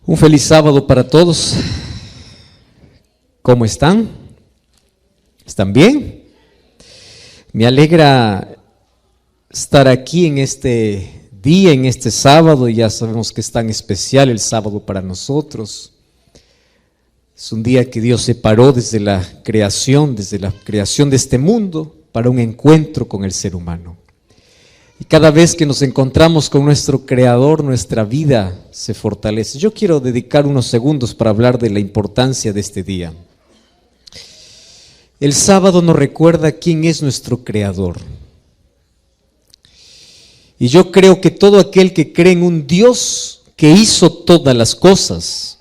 Un feliz sábado para todos. ¿Cómo están? ¿Están bien? Me alegra estar aquí en este día, en este sábado. Ya sabemos que es tan especial el sábado para nosotros. Es un día que Dios separó desde la creación de este mundo para un encuentro con el ser humano. Y cada vez que nos encontramos con nuestro Creador, nuestra vida se fortalece. Yo quiero dedicar unos segundos para hablar de la importancia de este día. El sábado nos recuerda quién es nuestro Creador. Y yo creo que todo aquel que cree en un Dios que hizo todas las cosas,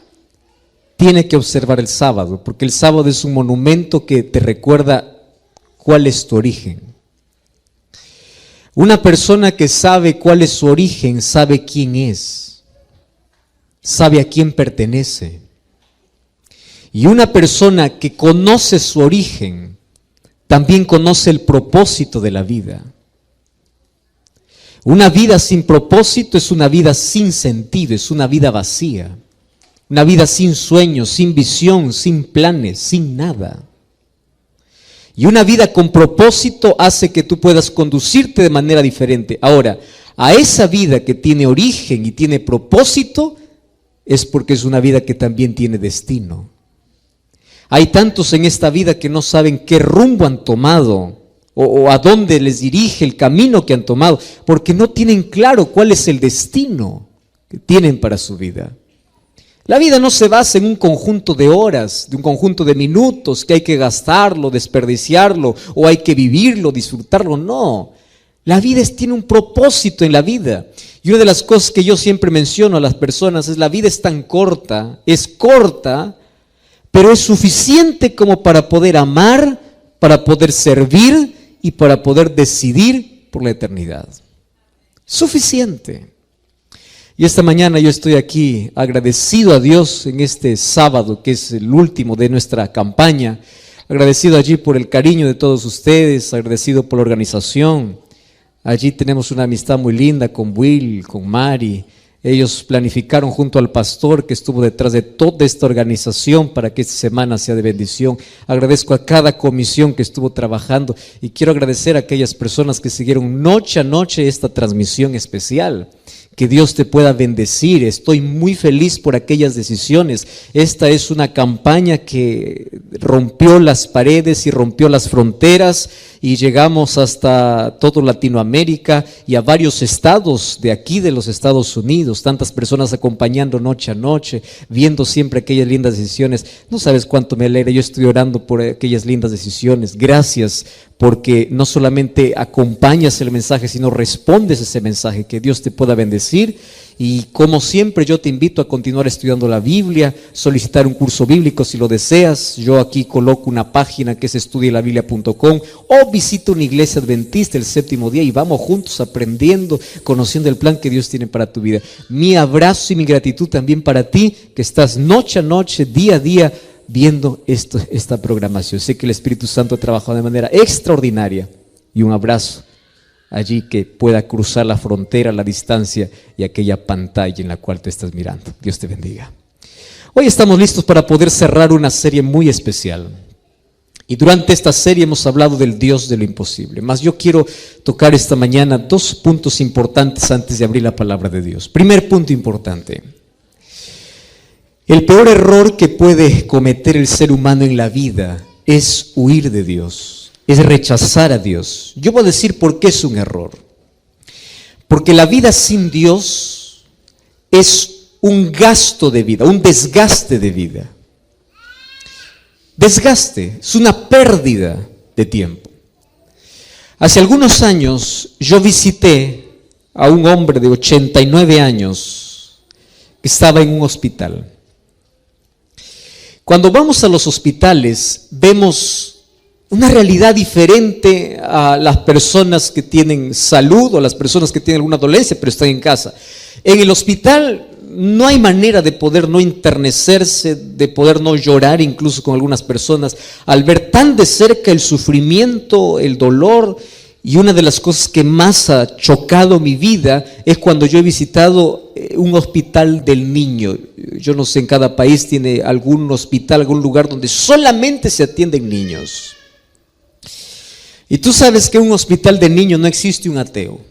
tiene que observar el sábado, porque el sábado es un monumento que te recuerda cuál es tu origen. Una persona que sabe cuál es su origen, sabe quién es, sabe a quién pertenece. Y una persona que conoce su origen, también conoce el propósito de la vida. Una vida sin propósito es una vida sin sentido, es una vida vacía. Una vida sin sueños, sin visión, sin planes, sin nada. Y una vida con propósito hace que tú puedas conducirte de manera diferente. Ahora, a esa vida que tiene origen y tiene propósito, es porque es una vida que también tiene destino. Hay tantos en esta vida que no saben qué rumbo han tomado o a dónde les dirige el camino que han tomado, porque no tienen claro cuál es el destino que tienen para su vida. La vida no se basa en un conjunto de horas, de un conjunto de minutos que hay que gastarlo, desperdiciarlo, o hay que vivirlo, disfrutarlo. No, la vida tiene un propósito en la vida. Y una de las cosas que yo siempre menciono a las personas es: la vida es tan corta, pero es suficiente como para poder amar, para poder servir y para poder decidir por la eternidad. Suficiente. Y esta mañana yo estoy aquí agradecido a Dios en este sábado, que es el último de nuestra campaña. Agradecido allí por el cariño de todos ustedes, agradecido por la organización. Allí tenemos una amistad muy linda con Will, con Mari. Ellos planificaron junto al pastor que estuvo detrás de toda esta organización para que esta semana sea de bendición. Agradezco a cada comisión que estuvo trabajando y quiero agradecer a aquellas personas que siguieron noche a noche esta transmisión especial. Que Dios te pueda bendecir. Estoy muy feliz por aquellas decisiones. Esta es una campaña que rompió las paredes y rompió las fronteras y llegamos hasta todo Latinoamérica y a varios estados de aquí de los Estados Unidos. Tantas personas acompañando noche a noche, viendo siempre aquellas lindas decisiones. No sabes cuánto me alegra. Yo estoy orando por aquellas lindas decisiones. Gracias, porque no solamente acompañas el mensaje, sino respondes ese mensaje. Que Dios te pueda bendecir. Y como siempre yo te invito a continuar estudiando la Biblia, solicitar un curso bíblico si lo deseas. Yo aquí coloco una página que es estudielabiblia.com, o visita una iglesia adventista el séptimo día y vamos juntos aprendiendo, conociendo el plan que Dios tiene para tu vida. Mi abrazo y mi gratitud también para ti que estás noche a noche, día a día viendo esta programación. Sé que el Espíritu Santo ha trabajado de manera extraordinaria. Y un abrazo allí que pueda cruzar la frontera, la distancia y aquella pantalla en la cual te estás mirando. Dios te bendiga. Hoy estamos listos para poder cerrar una serie muy especial. Y durante esta serie hemos hablado del Dios de lo imposible. Mas yo quiero tocar esta mañana dos puntos importantes antes de abrir la palabra de Dios. Primer punto importante. El peor error que puede cometer el ser humano en la vida es huir de Dios. Es rechazar a Dios. Yo voy a decir por qué es un error. Porque la vida sin Dios es un gasto de vida, un desgaste de vida. Desgaste, es una pérdida de tiempo. Hace algunos años yo visité a un hombre de 89 años que estaba en un hospital. Cuando vamos a los hospitales vemos una realidad diferente a las personas que tienen salud o a las personas que tienen alguna dolencia pero están en casa. En el hospital no hay manera de poder no enternecerse, de poder no llorar incluso con algunas personas al ver tan de cerca el sufrimiento, el dolor Y una de las cosas que más ha chocado mi vida es cuando yo he visitado un hospital del niño. yo no sé, en cada país tiene algún hospital, algún lugar donde solamente se atienden niños. Y tú sabes que en un hospital de niños no existe un ateo.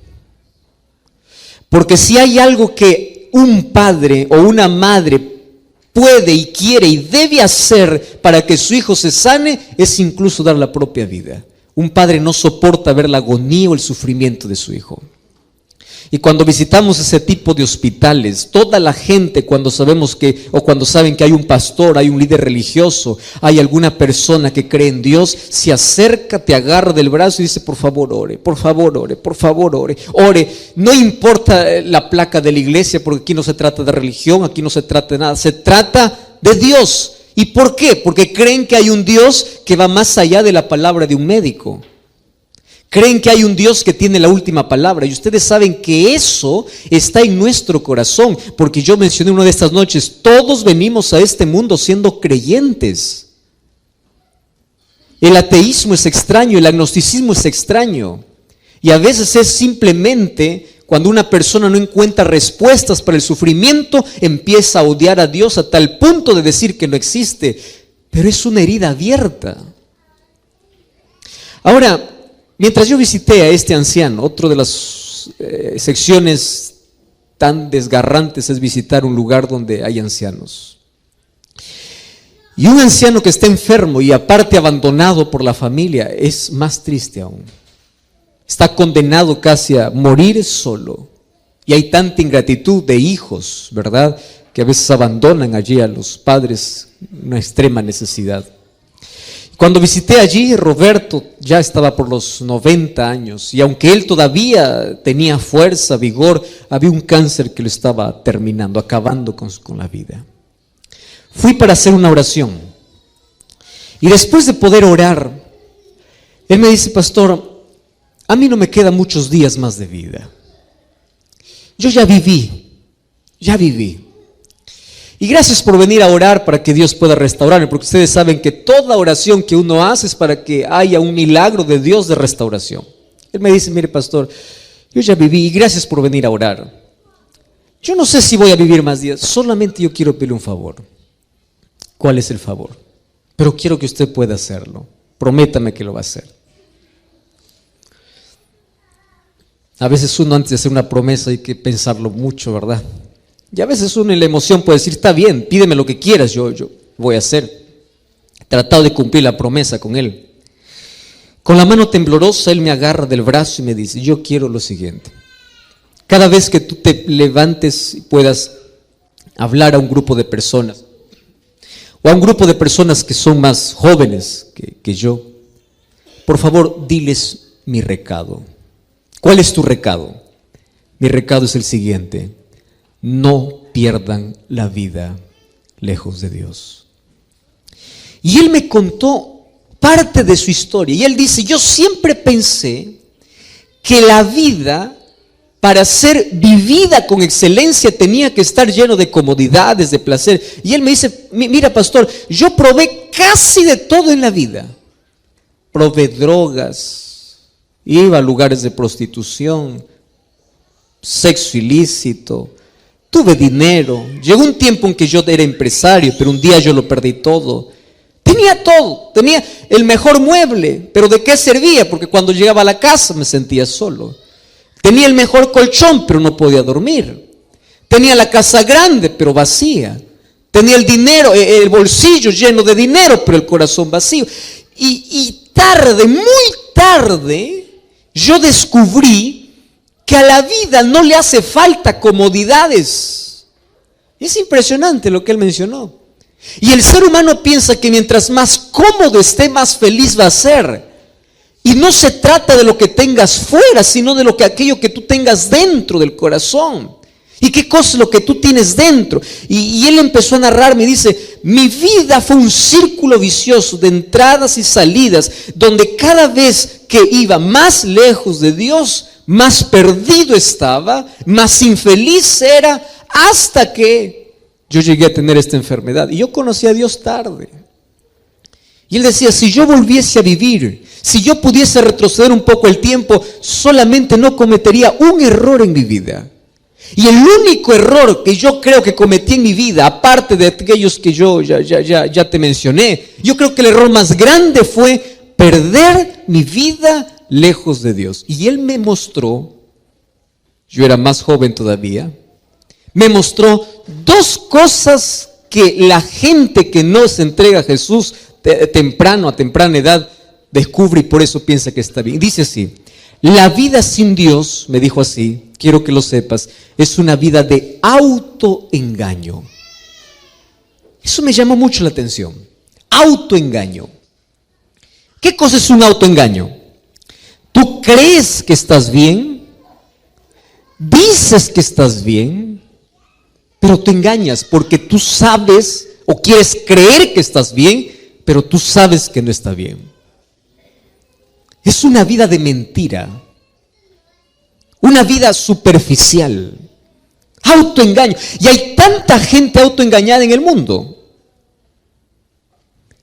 Porque si hay algo que un padre o una madre puede y quiere y debe hacer para que su hijo se sane, es incluso dar la propia vida. Un padre no soporta ver la agonía o el sufrimiento de su hijo. Y cuando visitamos ese tipo de hospitales, toda la gente cuando sabemos que, o cuando saben que hay un pastor, hay un líder religioso, hay alguna persona que cree en Dios, se acerca, te agarra del brazo y dice, por favor ore, por favor ore, por favor ore, ore. No importa la placa de la iglesia, porque aquí no se trata de religión, aquí no se trata de nada, se trata de Dios. ¿Y por qué? Porque creen que hay un Dios que va más allá de la palabra de un médico. Creen que hay un Dios que tiene la última palabra y ustedes saben que eso está en nuestro corazón, porque yo mencioné una de estas noches, todos venimos a este mundo siendo creyentes. El ateísmo es extraño, el agnosticismo es extraño y a veces es simplemente cuando una persona no encuentra respuestas para el sufrimiento, empieza a odiar a Dios a tal punto de decir que no existe, pero es una herida abierta. Ahora, mientras yo visité a este anciano, otra de las secciones tan desgarrantes es visitar un lugar donde hay ancianos. Y un anciano que está enfermo y aparte abandonado por la familia es más triste aún. Está condenado casi a morir solo. Y hay tanta ingratitud de hijos, ¿verdad?, que a veces abandonan allí a los padres, una extrema necesidad. Cuando visité allí, Roberto ya estaba por los 90 años y aunque él todavía tenía fuerza, vigor, había un cáncer que lo estaba terminando, acabando con la vida. Fui para hacer una oración y después de poder orar, él me dice, pastor, a mí no me quedan muchos días más de vida. Yo ya viví. Y gracias por venir a orar para que Dios pueda restaurarme, porque ustedes saben que toda oración que uno hace es para que haya un milagro de Dios de restauración. Él me dice, mire pastor, yo ya viví y gracias por venir a orar. Yo no sé si voy a vivir más días, solamente yo quiero pedirle un favor. ¿Cuál es el favor? Pero quiero que usted pueda hacerlo. Prométame que lo va a hacer. A veces uno antes de hacer una promesa hay que pensarlo mucho, ¿verdad? Y a veces uno en la emoción puede decir, está bien, pídeme lo que quieras, yo voy a hacer. He tratado de cumplir la promesa con él. Con la mano temblorosa, él me agarra del brazo y me dice, yo quiero lo siguiente. Cada vez que tú te levantes y puedas hablar a un grupo de personas, o a un grupo de personas que son más jóvenes que yo, por favor, diles mi recado. ¿Cuál es tu recado? Mi recado es el siguiente: no pierdan la vida lejos de Dios. Y él me contó parte de su historia. Y él dice, yo siempre pensé que la vida, para ser vivida con excelencia, tenía que estar lleno de comodidades, de placer. Y él me dice, mira pastor, yo probé casi de todo en la vida. Probé drogas, iba a lugares de prostitución, sexo ilícito, tuve dinero. Llegó un tiempo en que yo era empresario, pero un día yo lo perdí todo. Tenía todo, tenía el mejor mueble, pero ¿de qué servía? Porque cuando llegaba a la casa me sentía solo. Tenía el mejor colchón, pero no podía dormir. Tenía la casa grande, pero vacía. Tenía el dinero, el bolsillo lleno de dinero, pero el corazón vacío. Y tarde, muy tarde, yo descubrí que a la vida no le hace falta comodidades. Es impresionante lo que él mencionó. Y el ser humano piensa que mientras más cómodo esté, más feliz va a ser. Y no se trata de lo que tengas fuera, sino de aquello que tú tengas dentro del corazón. ¿Y qué cosa es lo que tú tienes dentro? Y él empezó a narrarme y dice, mi vida fue un círculo vicioso de entradas y salidas, donde cada vez que iba más lejos de Dios, más perdido estaba, más infeliz era, hasta que yo llegué a tener esta enfermedad. Y yo conocí a Dios tarde. Y él decía, si yo volviese a vivir, si yo pudiese retroceder un poco el tiempo, solamente no cometería un error en mi vida. Y el único error que yo creo que cometí en mi vida, aparte de aquellos que yo ya te mencioné, yo creo que el error más grande fue perder mi vida lejos de Dios. Y Él me mostró, yo era más joven todavía, me mostró dos cosas que la gente que no se entrega a Jesús a temprana edad, descubre y por eso piensa que está bien. Dice así: la vida sin Dios, me dijo así, quiero que lo sepas, es una vida de autoengaño. Eso me llamó mucho la atención. Autoengaño. ¿Qué cosa es un autoengaño? Tú crees que estás bien, dices que estás bien, pero te engañas porque tú sabes o quieres creer que estás bien, pero tú sabes que no está bien. Es una vida de mentira, una vida superficial, autoengaño. Y hay tanta gente autoengañada en el mundo.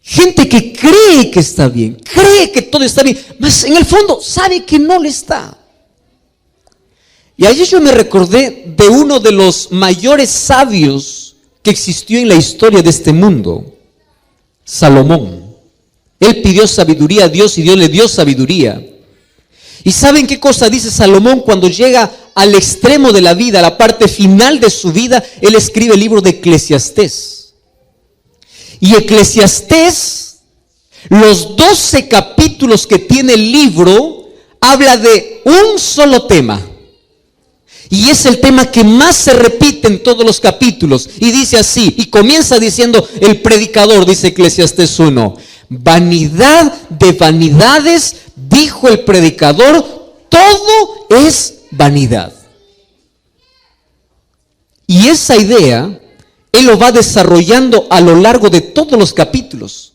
Gente que cree que está bien, cree que todo está bien, mas en el fondo sabe que no le está. Y ayer yo me recordé de uno de los mayores sabios que existió en la historia de este mundo, Salomón. Él pidió sabiduría a Dios y Dios le dio sabiduría. ¿Y saben qué cosa dice Salomón cuando llega al extremo de la vida, a la parte final de su vida? Él escribe el libro de Eclesiastés. Y Eclesiastés, los 12 capítulos que tiene el libro, habla de un solo tema. Y es el tema que más se repite en todos los capítulos. Y dice así, y comienza diciendo el predicador, dice Eclesiastés 1. Vanidad de vanidades, dijo el predicador, todo es vanidad. Y esa idea, él lo va desarrollando a lo largo de todos los capítulos.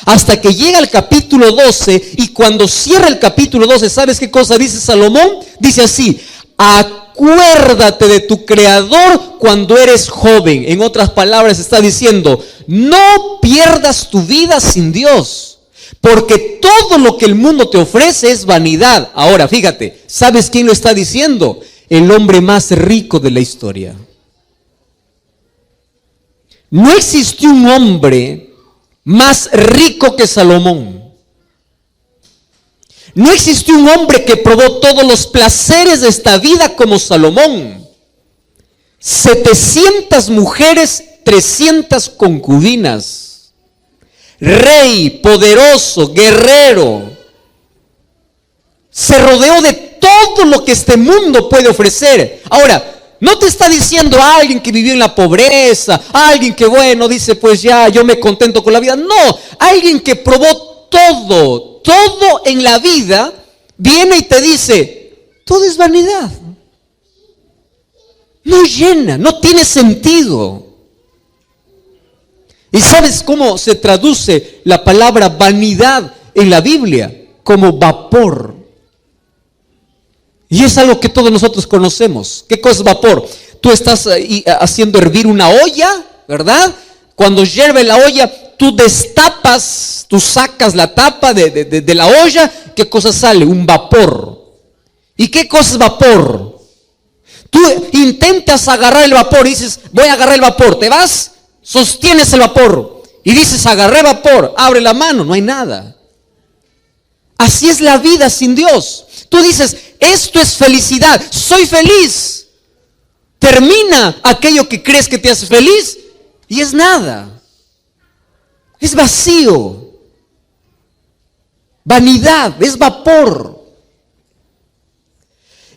Hasta que llega al capítulo 12, y cuando cierra el capítulo 12, ¿sabes qué cosa dice Salomón? Dice así: acuérdate de tu Creador cuando eres joven. En otras palabras está diciendo, no pierdas tu vida sin Dios, porque todo lo que el mundo te ofrece es vanidad. Ahora, fíjate, ¿sabes quién lo está diciendo? El hombre más rico de la historia. No existió un hombre más rico que Salomón. No existió un hombre que probó todos los placeres de esta vida como Salomón. 700 mujeres, 300 concubinas. Rey, poderoso, guerrero. Se rodeó de todo lo que este mundo puede ofrecer. Ahora, no te está diciendo a alguien que vivió en la pobreza, a alguien que bueno, dice pues ya, yo me contento con la vida. No, alguien que probó todo en la vida, viene y te dice, todo es vanidad. No llena, no tiene sentido. ¿Y sabes cómo se traduce la palabra vanidad en la Biblia? Como vapor. Y es algo que todos nosotros conocemos. ¿Qué cosa es vapor? Tú estás haciendo hervir una olla, ¿verdad? Cuando hierve la olla, tú destapas, tú sacas la tapa de la olla. ¿Qué cosa sale? Un vapor. ¿Y qué cosa es vapor? Tú intentas agarrar el vapor y dices, voy a agarrar el vapor. Te vas, sostienes el vapor y dices, agarré vapor. Abre la mano, no hay nada. Así es la vida sin Dios. Tú dices, esto es felicidad, soy feliz. Termina aquello que crees que te hace feliz y es nada. Es vacío. Vanidad, es vapor.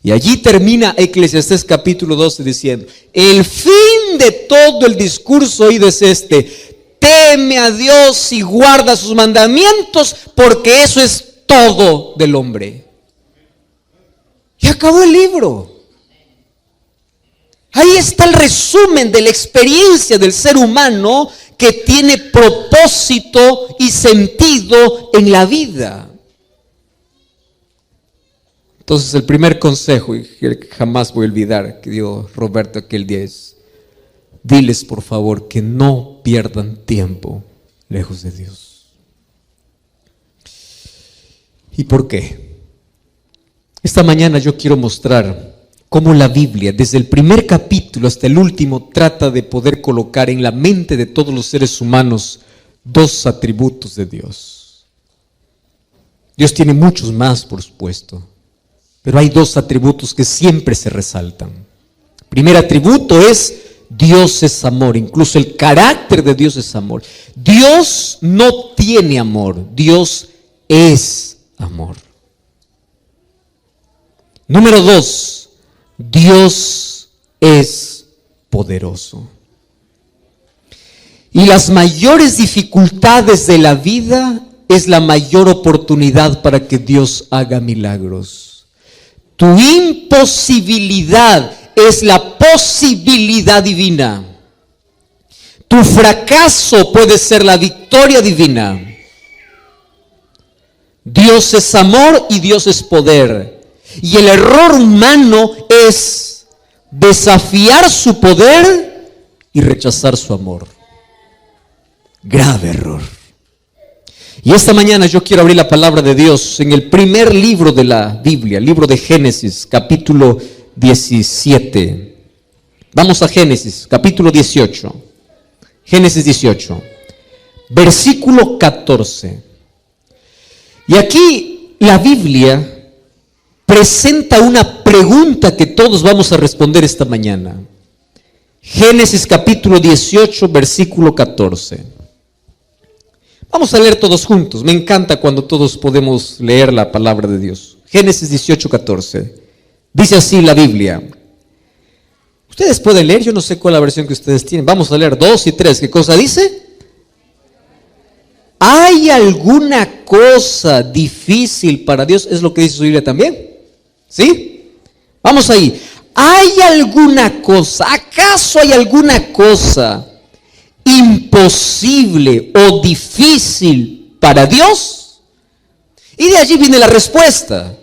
Y allí termina Eclesiastés capítulo 12 diciendo, el fin de todo el discurso oído es este: teme a Dios y guarda sus mandamientos, porque eso es todo del hombre. Y acabó el libro. Ahí está el resumen de la experiencia del ser humano que tiene propósito y sentido en la vida. Entonces el primer consejo, y que jamás voy a olvidar, que dio Roberto aquel día es, diles por favor que no pierdan tiempo lejos de Dios. ¿Y por qué? Esta mañana yo quiero mostrar cómo la Biblia, desde el primer capítulo hasta el último, trata de poder colocar en la mente de todos los seres humanos dos atributos de Dios. Dios tiene muchos más, por supuesto, pero hay dos atributos que siempre se resaltan. El primer atributo es: Dios es amor. Incluso el carácter de Dios es amor. Dios no tiene amor, Dios es amor. Número 2, Dios es poderoso. Y las mayores dificultades de la vida es la mayor oportunidad para que Dios haga milagros. Tu imposibilidad es la posibilidad divina. Tu fracaso puede ser la victoria divina. Dios es amor y Dios es poder. Y el error humano es desafiar su poder y rechazar su amor. Grave error. Y esta mañana yo quiero abrir la palabra de Dios en el primer libro de la Biblia, el libro de Génesis, capítulo 17. Vamos a Génesis, capítulo 18. Génesis 18, versículo 14. Y aquí la Biblia presenta una pregunta que todos vamos a responder esta mañana. Génesis capítulo 18, versículo 14. Vamos a leer todos juntos. Me encanta cuando todos podemos leer la palabra de Dios. Génesis 18, 14. Dice así la Biblia. Ustedes pueden leer, yo no sé cuál es la versión que ustedes tienen. Vamos a leer 2 y 3. ¿Qué cosa dice? ¿Hay alguna cosa difícil para Dios? Es lo que dice su Biblia también. ¿Sí? Vamos ahí. ¿Hay alguna cosa? ¿Acaso hay alguna cosa imposible o difícil para Dios? Y de allí viene la respuesta.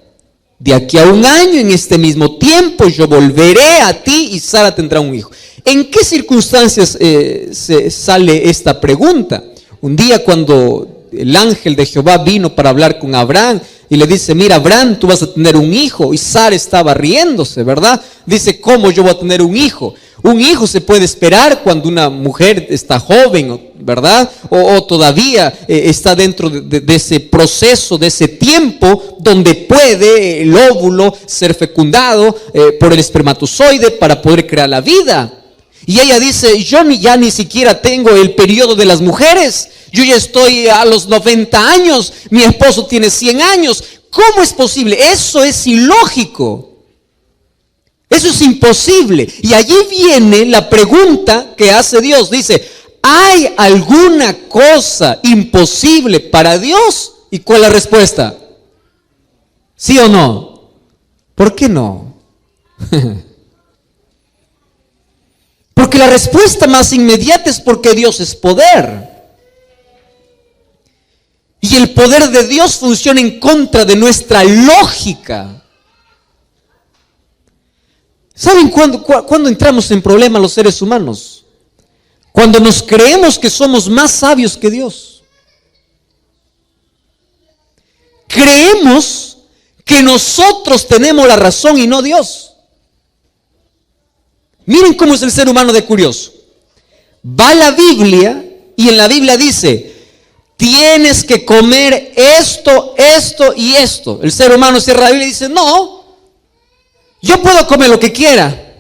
De aquí a 1 año, en este mismo tiempo, yo volveré a ti y Sara tendrá un hijo. ¿En qué circunstancias se sale esta pregunta? Un día cuando el ángel de Jehová vino para hablar con Abraham y le dice: mira, Abraham, tú vas a tener un hijo. Y Sara estaba riéndose, ¿verdad? Dice: ¿cómo yo voy a tener un hijo? Un hijo se puede esperar cuando una mujer está joven, ¿verdad? O todavía está dentro de ese proceso, de ese tiempo donde puede el óvulo ser fecundado por el espermatozoide para poder crear la vida. Y ella dice: yo ya ni siquiera tengo el periodo de las mujeres. Yo ya estoy a los 90 años, mi esposo tiene 100 años. ¿Cómo es posible? Eso es ilógico. Eso es imposible. Y allí viene la pregunta que hace Dios. Dice: ¿hay alguna cosa imposible para Dios? ¿Y cuál es la respuesta? ¿Sí o no? ¿Por qué no? Porque la respuesta más inmediata es porque Dios es poder. Y el poder de Dios funciona en contra de nuestra lógica. ¿Saben cuándo entramos en problemas los seres humanos? Cuando nos creemos que somos más sabios que Dios. Creemos que nosotros tenemos la razón y no Dios. Miren cómo es el ser humano de curioso. Va a la Biblia y en la Biblia dice: tienes que comer esto, esto y esto. El ser humano cierra la Biblia y dice: no, yo puedo comer lo que quiera.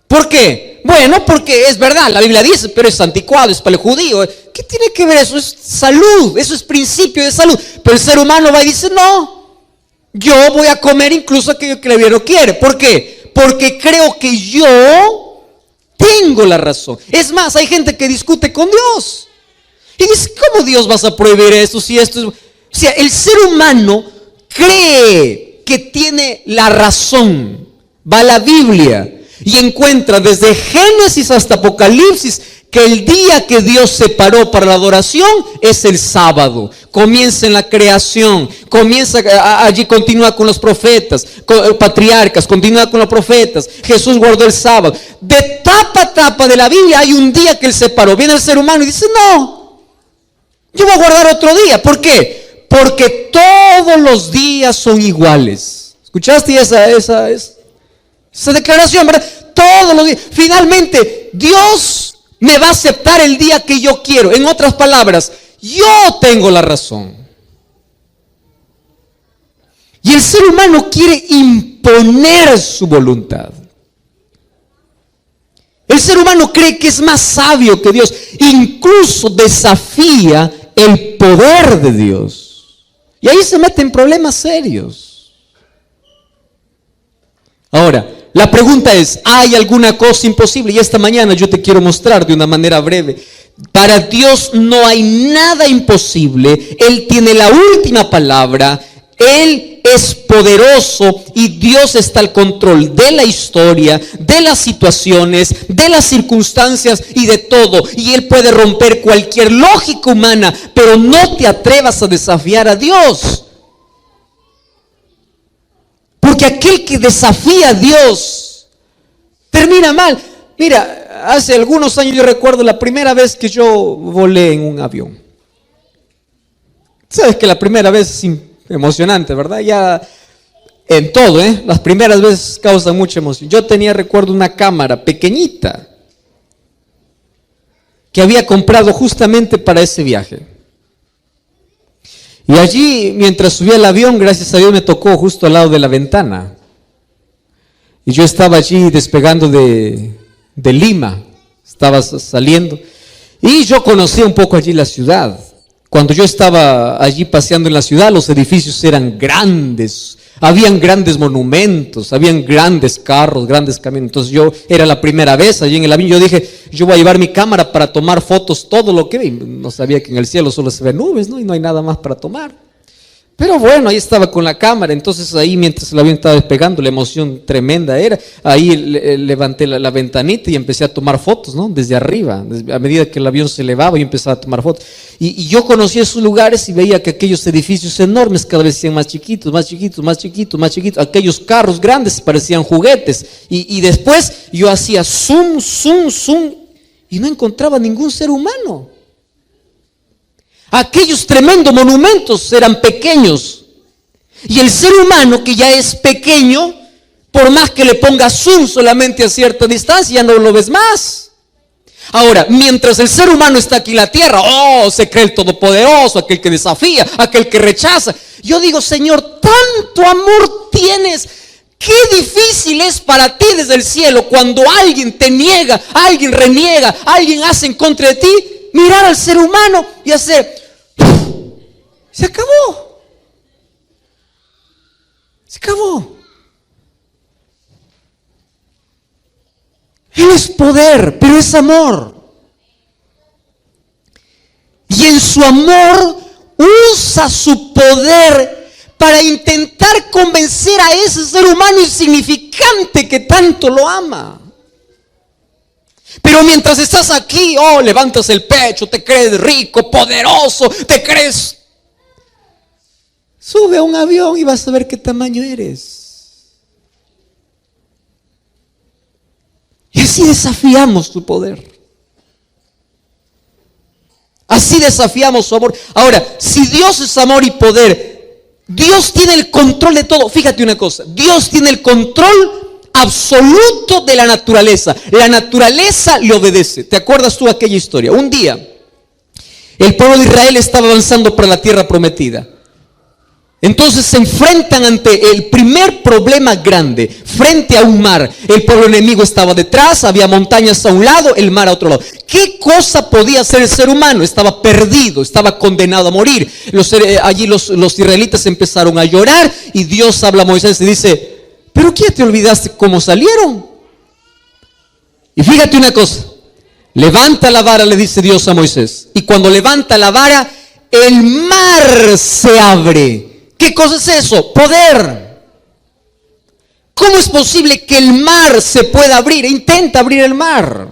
¿Por qué? Bueno, porque es verdad, la Biblia dice, pero es anticuado, es para el judío. ¿Qué tiene que ver eso? Es salud, eso es principio de salud. Pero el ser humano va y dice: no, yo voy a comer incluso aquello que el gobierno quiere. ¿Por qué? Porque creo que yo tengo la razón. Es más, hay gente que discute con Dios. Y dice: ¿cómo Dios vas a prohibir esto si esto es...? O sea, el ser humano cree que tiene la razón. Va a la Biblia y encuentra desde Génesis hasta Apocalipsis que el día que Dios separó para la adoración es el sábado. Comienza en la creación, allí continúa con los profetas, patriarcas, continúa con los profetas. Jesús guardó el sábado. De tapa a tapa de la Biblia hay un día que Él separó. Viene el ser humano y dice: no, yo voy a guardar otro día. ¿Por qué? Porque todos los días son iguales. ¿Escuchaste esa Esa declaración, ¿verdad? Todos los días. Finalmente, Dios me va a aceptar el día que yo quiero. En otras palabras, yo tengo la razón. Y el ser humano quiere imponer su voluntad. El ser humano cree que es más sabio que Dios. Incluso desafía el poder de Dios. Y ahí se mete en problemas serios. Ahora, la pregunta es, ¿hay alguna cosa imposible? Y esta mañana yo te quiero mostrar de una manera breve. Para Dios no hay nada imposible. Él tiene la última palabra. Él es poderoso y Dios está al control de la historia, de las situaciones, de las circunstancias y de todo. Y Él puede romper cualquier lógica humana, pero no te atrevas a desafiar a Dios. Porque aquel que desafía a Dios termina mal. Mira, hace algunos años yo recuerdo la primera vez que yo volé en un avión. Sabes que la primera vez es emocionante, ¿verdad? Ya en todo, las primeras veces causan mucha emoción. Yo recuerdo una cámara pequeñita que había comprado justamente para ese viaje. Y allí, mientras subía el avión, gracias a Dios me tocó justo al lado de la ventana. Y yo estaba allí despegando de Lima, estaba saliendo. Y yo conocía un poco allí la ciudad. Cuando yo estaba allí paseando en la ciudad, los edificios eran grandes, habían grandes monumentos, habían grandes carros, grandes camiones. Entonces era la primera vez allí en el avión. Yo dije, yo voy a llevar mi cámara para tomar fotos, todo lo que vi. No sabía que en el cielo solo se ven nubes, ¿no? Y no hay nada más para tomar. Pero bueno, ahí estaba con la cámara. Entonces ahí, mientras el avión estaba despegando, la emoción tremenda era. Ahí levanté la ventanita y empecé a tomar fotos, ¿no? Desde arriba. A medida que el avión se elevaba, yo empezaba a tomar fotos. Y yo conocía esos lugares y veía que aquellos edificios enormes cada vez se hacían más chiquitos, más chiquitos, más chiquitos, más chiquitos. Aquellos carros grandes parecían juguetes. Y después yo hacía zoom, zoom, zoom y no encontraba ningún ser humano. Aquellos tremendos monumentos eran pequeños. Y el ser humano, que ya es pequeño, por más que le ponga zoom solamente a cierta distancia, ya no lo ves más. Ahora, mientras el ser humano está aquí en la tierra, se cree el todopoderoso, aquel que desafía, aquel que rechaza. Yo digo, Señor, tanto amor tienes. Qué difícil es para ti desde el cielo cuando alguien te niega, alguien reniega, alguien hace en contra de ti. Mirar al ser humano y hacer, se acabó. Se acabó. Él es poder, pero es amor. Y en su amor usa su poder para intentar convencer a ese ser humano insignificante que tanto lo ama. Pero mientras estás aquí, levantas el pecho, te crees rico, poderoso, te crees. Sube a un avión y vas a ver qué tamaño eres. Y así desafiamos su poder. Así desafiamos su amor. Ahora, si Dios es amor y poder, Dios tiene el control de todo. Fíjate una cosa, Dios tiene el control absoluto de la naturaleza. La naturaleza le obedece. ¿Te acuerdas tú de aquella historia? Un día, el pueblo de Israel estaba avanzando para la tierra prometida. Entonces se enfrentan ante el primer problema grande, frente a un mar. El pueblo enemigo estaba detrás, había montañas a un lado, el mar a otro lado. ¿Qué cosa podía hacer el ser humano? Estaba perdido, estaba condenado a morir. Allí los israelitas empezaron a llorar y Dios habla a Moisés y dice, ¿pero qué te olvidaste cómo salieron? Y fíjate una cosa, levanta la vara, le dice Dios a Moisés. Y cuando levanta la vara, el mar se abre. ¿Qué cosa es eso? Poder. ¿Cómo es posible que el mar se pueda abrir? Intenta abrir el mar.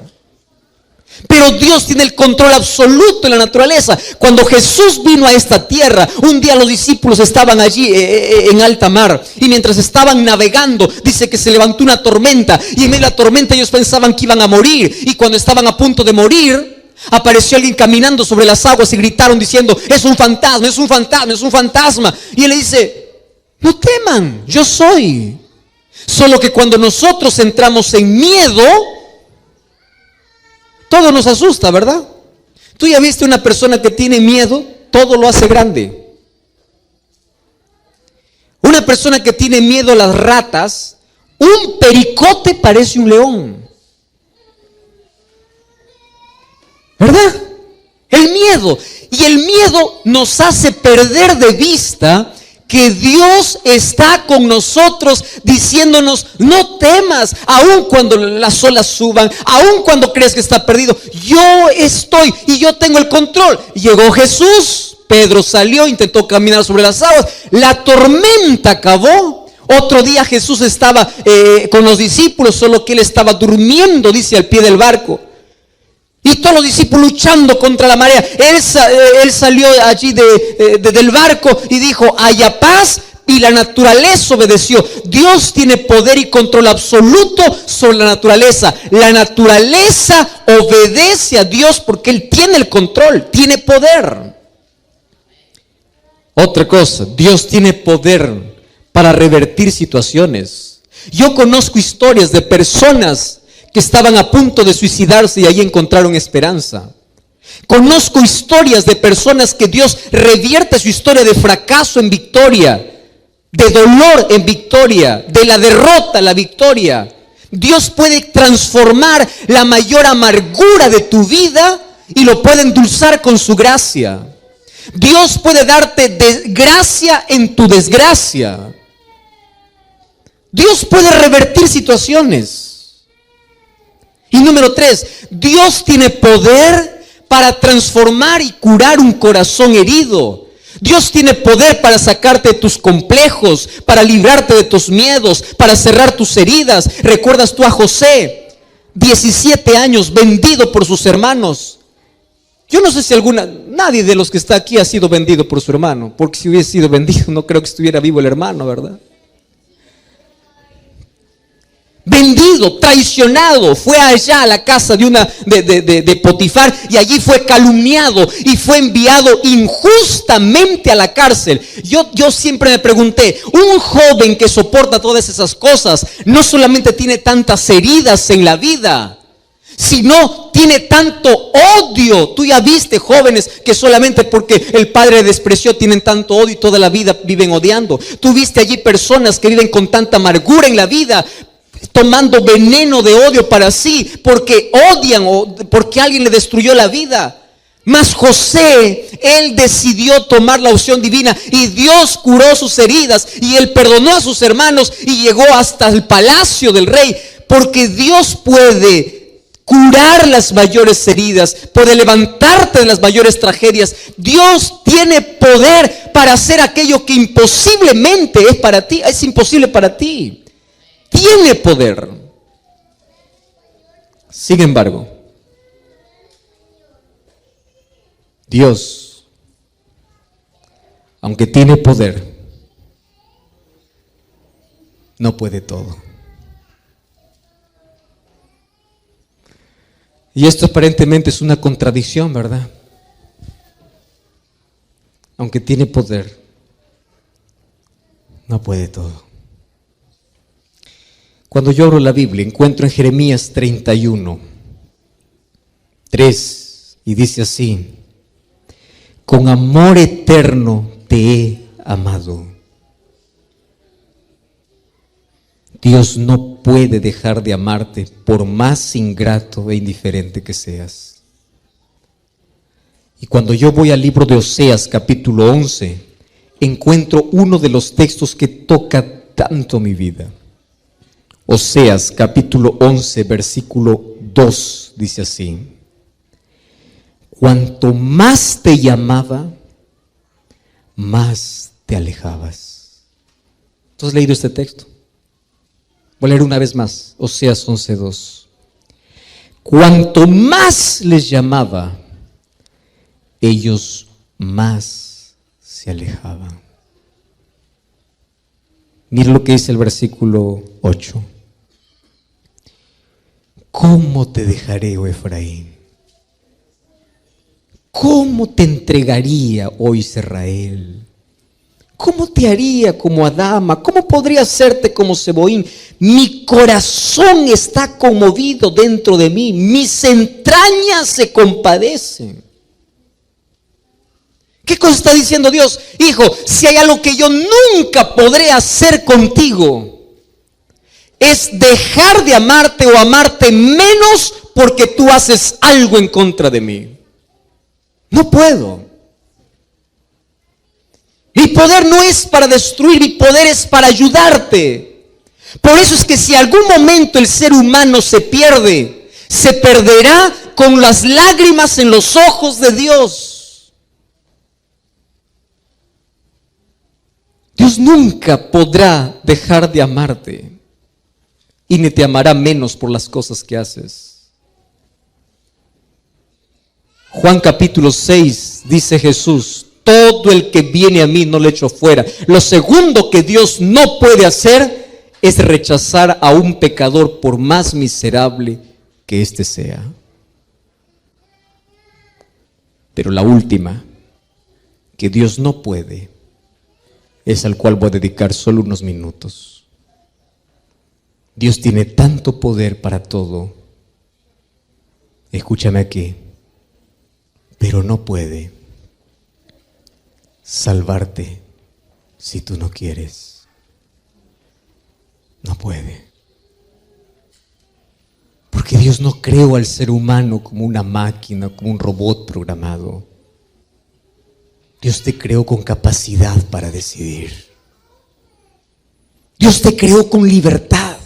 Pero Dios tiene el control absoluto de la naturaleza. Cuando Jesús vino a esta tierra, un día los discípulos estaban allí en alta mar. Y mientras estaban navegando, dice que se levantó una tormenta. Y en medio de la tormenta ellos pensaban que iban a morir. Y cuando estaban a punto de morir, apareció alguien caminando sobre las aguas y gritaron diciendo, es un fantasma, es un fantasma, es un fantasma. Y él le dice, no teman, yo soy. Solo que cuando nosotros entramos en miedo, todo nos asusta, ¿verdad? Tú ya viste una persona que tiene miedo, todo lo hace grande. Una persona que tiene miedo a las ratas, un pericote parece un león. ¿Verdad? El miedo. Y el miedo nos hace perder de vista que Dios está con nosotros diciéndonos: no temas, aun cuando las olas suban, aun cuando crees que está perdido, yo estoy y yo tengo el control. Llegó Jesús, Pedro salió, intentó caminar sobre las aguas, la tormenta acabó. Otro día Jesús estaba con los discípulos, solo que él estaba durmiendo, dice, al pie del barco. Y todos los discípulos luchando contra la marea. Él salió allí del barco y dijo: haya paz, y la naturaleza obedeció. Dios tiene poder y control absoluto sobre la naturaleza. La naturaleza obedece a Dios porque Él tiene el control, tiene poder. Otra cosa, Dios tiene poder para revertir situaciones. Yo conozco historias de personas que estaban a punto de suicidarse y ahí encontraron esperanza. Conozco historias de personas que Dios revierte su historia de fracaso en victoria, de dolor en victoria, de la derrota a la victoria. Dios puede transformar la mayor amargura de tu vida y lo puede endulzar con su gracia. Dios puede darte gracia en tu desgracia. Dios puede revertir situaciones. Y número 3, Dios tiene poder para transformar y curar un corazón herido. Dios tiene poder para sacarte de tus complejos, para librarte de tus miedos, para cerrar tus heridas. ¿Recuerdas tú a José? 17 años, vendido por sus hermanos. Yo no sé si nadie de los que está aquí ha sido vendido por su hermano, porque si hubiese sido vendido no creo que estuviera vivo el hermano, ¿verdad? Vendido, traicionado, fue allá a la casa de Potifar y allí fue calumniado y fue enviado injustamente a la cárcel. Yo siempre me pregunté, un joven que soporta todas esas cosas no solamente tiene tantas heridas en la vida, sino tiene tanto odio. Tú ya viste jóvenes que solamente porque el padre despreció tienen tanto odio y toda la vida viven odiando. Tú viste allí personas que viven con tanta amargura en la vida, tomando veneno de odio para sí, porque odian o porque alguien le destruyó la vida. Mas José, él decidió tomar la opción divina y Dios curó sus heridas y él perdonó a sus hermanos y llegó hasta el palacio del rey, porque Dios puede curar las mayores heridas, puede levantarte de las mayores tragedias. Dios tiene poder para hacer aquello que imposiblemente es para ti, es imposible para ti. Tiene poder. Sin embargo, Dios, aunque tiene poder, no puede todo. Y esto aparentemente es una contradicción, ¿verdad? Aunque tiene poder, no puede todo. Cuando yo abro la Biblia, encuentro en Jeremías 31, 3, y dice así: con amor eterno te he amado. Dios no puede dejar de amarte por más ingrato e indiferente que seas. Y cuando yo voy al libro de Oseas, capítulo 11, encuentro uno de los textos que toca tanto mi vida. Oseas capítulo 11 versículo 2 dice así: cuanto más te llamaba, más te alejabas. ¿Tú has leído este texto? Voy a leer una vez más, Oseas 11:2. Cuanto más les llamaba, ellos más se alejaban. Mira lo que dice el versículo 8. ¿Cómo te dejaré, oh Efraín? ¿Cómo te entregaría, oh Israel? ¿Cómo te haría como Adama? ¿Cómo podría hacerte como Zeboim? Mi corazón está conmovido dentro de mí. Mis entrañas se compadecen. ¿Qué cosa está diciendo Dios? Hijo, si hay algo que yo nunca podré hacer contigo, es dejar de amarte o amarte menos porque tú haces algo en contra de mí. No puedo. Mi poder no es para destruir, mi poder es para ayudarte. Por eso es que si algún momento el ser humano se pierde, se perderá con las lágrimas en los ojos de Dios. Dios nunca podrá dejar de amarte y ni te amará menos por las cosas que haces. Juan capítulo 6 dice Jesús: todo el que viene a mí no le echo fuera. Lo segundo que Dios no puede hacer es rechazar a un pecador por más miserable que éste sea. Pero la última que Dios no puede es al cual voy a dedicar solo unos minutos. Dios tiene tanto poder para todo. Escúchame aquí. Pero no puede salvarte si tú no quieres. No puede. Porque Dios no creó al ser humano como una máquina, como un robot programado. Dios te creó con capacidad para decidir. Dios te creó con libertad.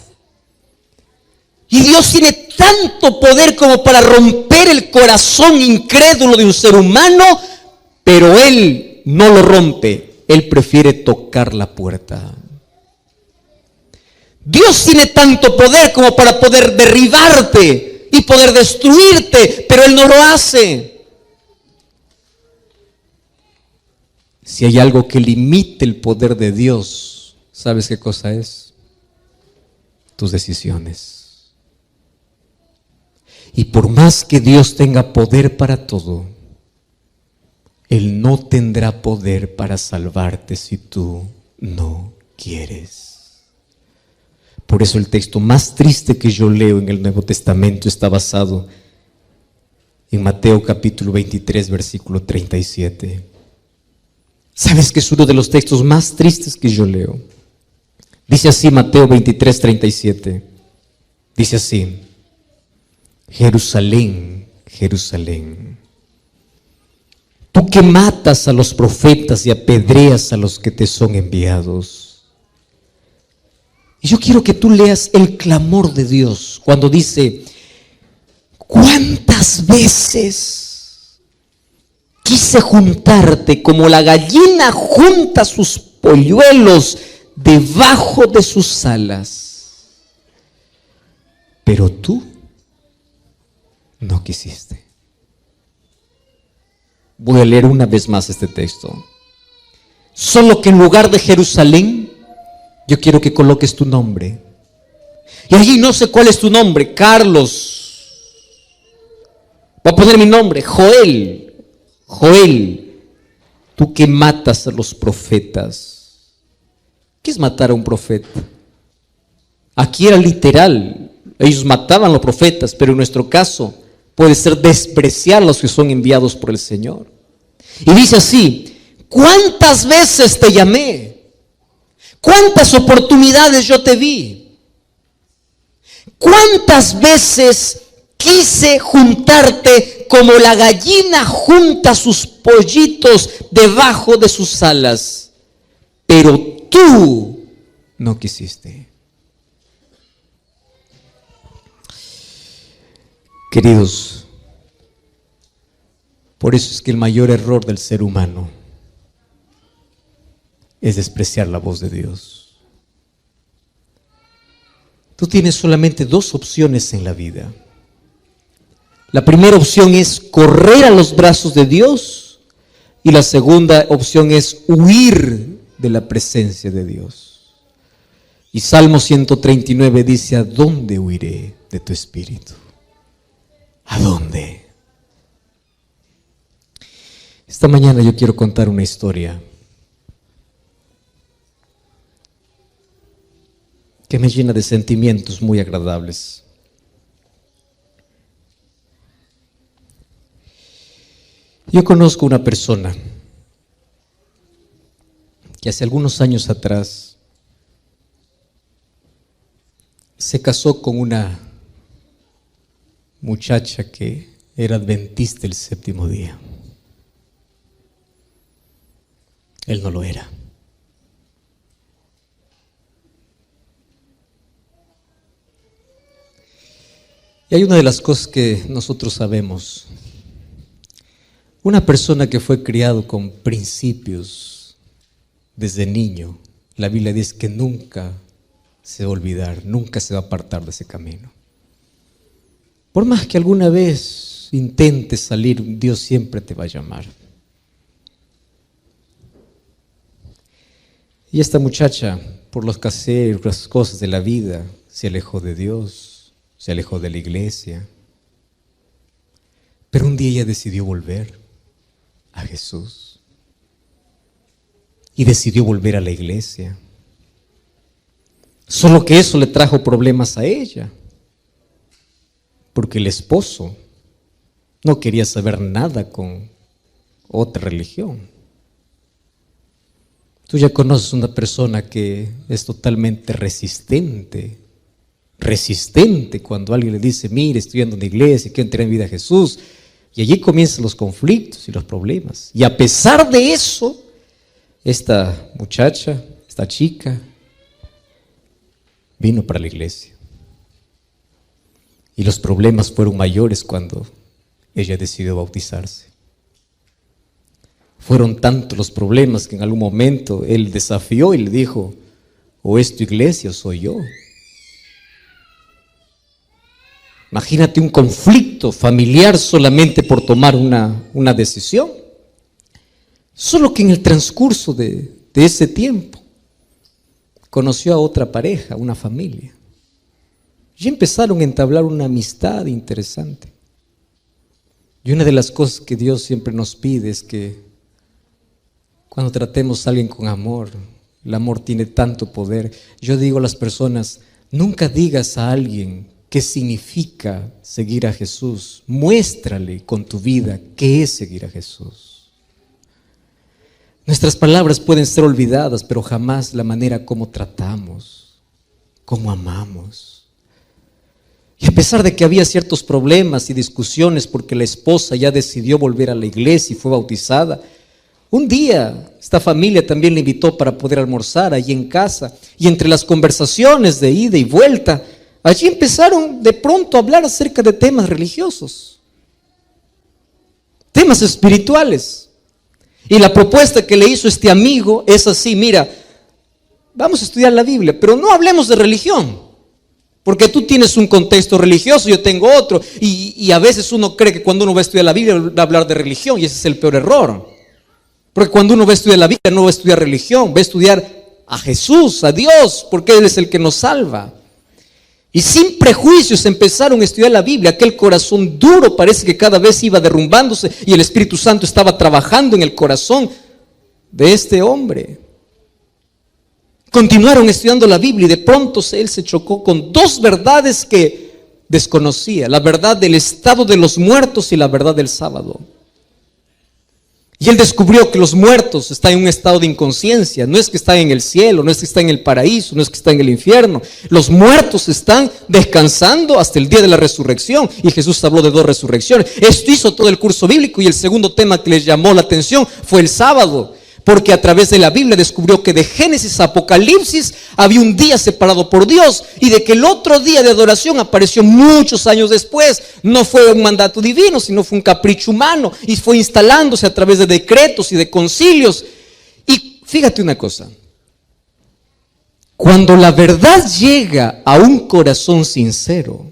Y Dios tiene tanto poder como para romper el corazón incrédulo de un ser humano, pero Él no lo rompe. Él prefiere tocar la puerta. Dios tiene tanto poder como para poder derribarte y poder destruirte, pero Él no lo hace. Si hay algo que limite el poder de Dios, ¿sabes qué cosa es? Tus decisiones. Y por más que Dios tenga poder para todo, Él no tendrá poder para salvarte si tú no quieres. Por eso el texto más triste que yo leo en el Nuevo Testamento está basado en Mateo capítulo 23, versículo 37. ¿Sabes que es uno de los textos más tristes que yo leo? Dice así Mateo 23, 37. Dice así: Jerusalén, Jerusalén, tú que matas a los profetas y apedreas a los que te son enviados. Y yo quiero que tú leas el clamor de Dios cuando dice: ¿cuántas veces quise juntarte como la gallina junta sus polluelos debajo de sus alas? Pero tú no quisiste. Voy a leer una vez más este texto. Solo que en lugar de Jerusalén, yo quiero que coloques tu nombre. Y allí no sé cuál es tu nombre. Carlos. Voy a poner mi nombre. Joel. Joel. Tú que matas a los profetas. ¿Qué es matar a un profeta? Aquí era literal. Ellos mataban a los profetas, pero en nuestro caso puede ser despreciar a los que son enviados por el Señor. Y dice así: ¿cuántas veces te llamé? ¿Cuántas oportunidades yo te vi? ¿Cuántas veces quise juntarte como la gallina junta sus pollitos debajo de sus alas? Pero tú no quisiste. Queridos, por eso es que el mayor error del ser humano es despreciar la voz de Dios. Tú tienes solamente dos opciones en la vida. La primera opción es correr a los brazos de Dios y la segunda opción es huir de la presencia de Dios. Y Salmo 139 dice: ¿a dónde huiré de tu espíritu? ¿A dónde? Esta mañana yo quiero contar una historia que me llena de sentimientos muy agradables. Yo conozco una persona que hace algunos años atrás se casó con una muchacha que era adventista del séptimo día. Él no lo era. Y hay una de las cosas que nosotros sabemos. Una persona que fue criado con principios desde niño, la Biblia dice que nunca se va a olvidar, nunca se va a apartar de ese camino. Por más que alguna vez intentes salir, Dios siempre te va a llamar. Y esta muchacha, por los caseros, las cosas de la vida, se alejó de Dios, se alejó de la iglesia. Pero un día ella decidió volver a Jesús y decidió volver a la iglesia. Solo que eso le trajo problemas a ella, porque el esposo no quería saber nada con otra religión. Tú ya conoces una persona que es totalmente resistente cuando alguien le dice, mire, estoy yendo a una iglesia, quiero entrar en vida a Jesús. Y allí comienzan los conflictos y los problemas. Y a pesar de eso, esta muchacha, esta chica, vino para la iglesia. Y los problemas fueron mayores cuando ella decidió bautizarse. Fueron tantos los problemas que en algún momento él desafió y le dijo, o es tu iglesia o soy yo. Imagínate un conflicto familiar solamente por tomar una decisión. Solo que en el transcurso de ese tiempo conoció a otra pareja, una familia. Y empezaron a entablar una amistad interesante. Y una de las cosas que Dios siempre nos pide es que cuando tratemos a alguien con amor, el amor tiene tanto poder. Yo digo a las personas, nunca digas a alguien qué significa seguir a Jesús. Muéstrale con tu vida qué es seguir a Jesús. Nuestras palabras pueden ser olvidadas, pero jamás la manera como tratamos, como amamos. Y a pesar de que había ciertos problemas y discusiones porque la esposa ya decidió volver a la iglesia y fue bautizada, un día esta familia también le invitó para poder almorzar allí en casa, y entre las conversaciones de ida y vuelta, allí empezaron de pronto a hablar acerca de temas religiosos, temas espirituales. Y la propuesta que le hizo este amigo es así, mira, vamos a estudiar la Biblia, pero no hablemos de religión, porque tú tienes un contexto religioso, yo tengo otro, y a veces uno cree que cuando uno va a estudiar la Biblia va a hablar de religión, y ese es el peor error. Porque cuando uno va a estudiar la Biblia no va a estudiar religión, va a estudiar a Jesús, a Dios, porque Él es el que nos salva. Y sin prejuicios empezaron a estudiar la Biblia. Aquel corazón duro parece que cada vez iba derrumbándose y el Espíritu Santo estaba trabajando en el corazón de este hombre. Continuaron estudiando la Biblia y de pronto él se chocó con dos verdades que desconocía: la verdad del estado de los muertos y la verdad del sábado. Y él descubrió que los muertos están en un estado de inconsciencia. No es que están en el cielo, no es que están en el paraíso, no es que están en el infierno. Los muertos están descansando hasta el día de la resurrección. Y Jesús habló de dos resurrecciones. Esto hizo todo el curso bíblico, y el segundo tema que les llamó la atención fue el sábado. Porque a través de la Biblia descubrió que de Génesis a Apocalipsis había un día separado por Dios, y de que el otro día de adoración apareció muchos años después. No fue un mandato divino, sino fue un capricho humano, y fue instalándose a través de decretos y de concilios. Y fíjate una cosa: cuando la verdad llega a un corazón sincero,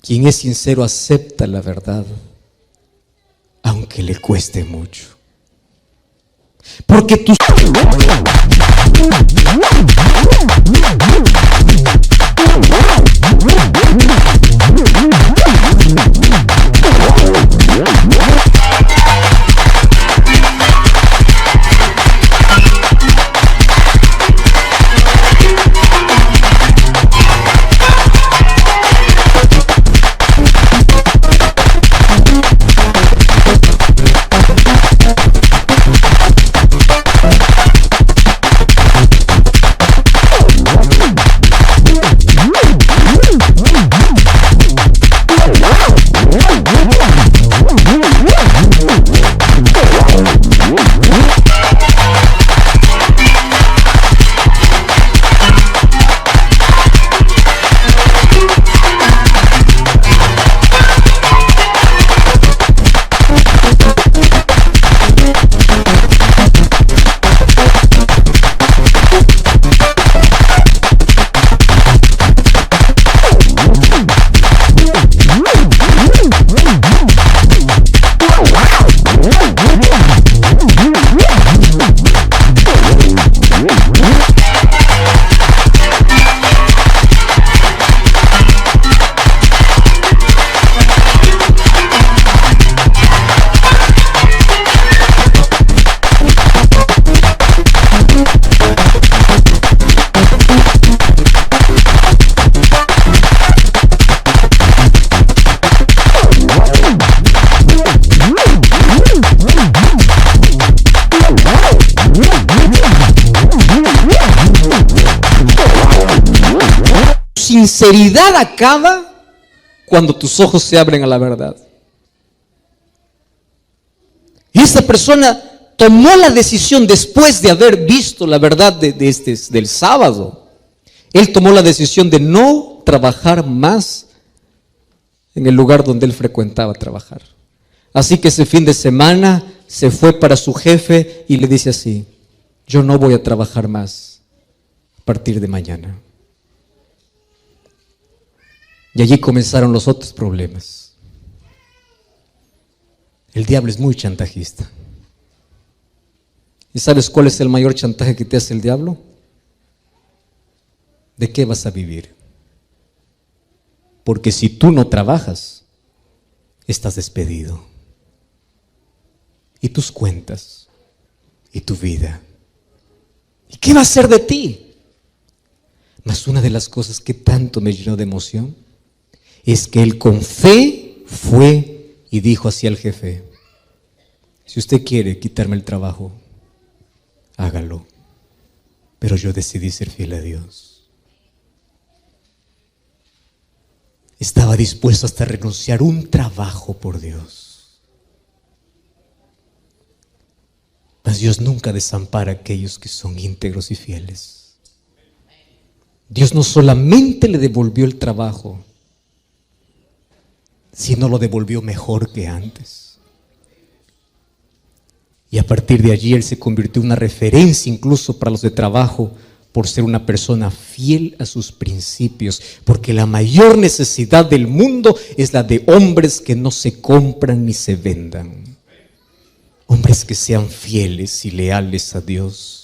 quien es sincero acepta la verdad, aunque le cueste mucho. Porque tú sinceridad acaba cuando tus ojos se abren a la verdad. Y esta persona tomó la decisión después de haber visto la verdad del sábado. Él tomó la decisión de no trabajar más en el lugar donde él frecuentaba trabajar. Así que ese fin de semana se fue para su jefe y le dice así: yo no voy a trabajar más a partir de mañana. Y allí comenzaron los otros problemas. El diablo es muy chantajista. ¿Y sabes cuál es el mayor chantaje que te hace el diablo? ¿De qué vas a vivir? Porque si tú no trabajas, estás despedido. Y tus cuentas, y tu vida. ¿Y qué va a hacer de ti? Mas una de las cosas que tanto me llenó de emoción es que él con fe fue y dijo así al jefe: si usted quiere quitarme el trabajo, hágalo, pero yo decidí ser fiel a Dios. Estaba dispuesto hasta a renunciar un trabajo por Dios. Mas Dios nunca desampara a aquellos que son íntegros y fieles. Dios no solamente le devolvió el trabajo, sino lo devolvió mejor que antes. Y a partir de allí él se convirtió en una referencia incluso para los de trabajo, por ser una persona fiel a sus principios, porque la mayor necesidad del mundo es la de hombres que no se compran ni se vendan, hombres que sean fieles y leales a Dios.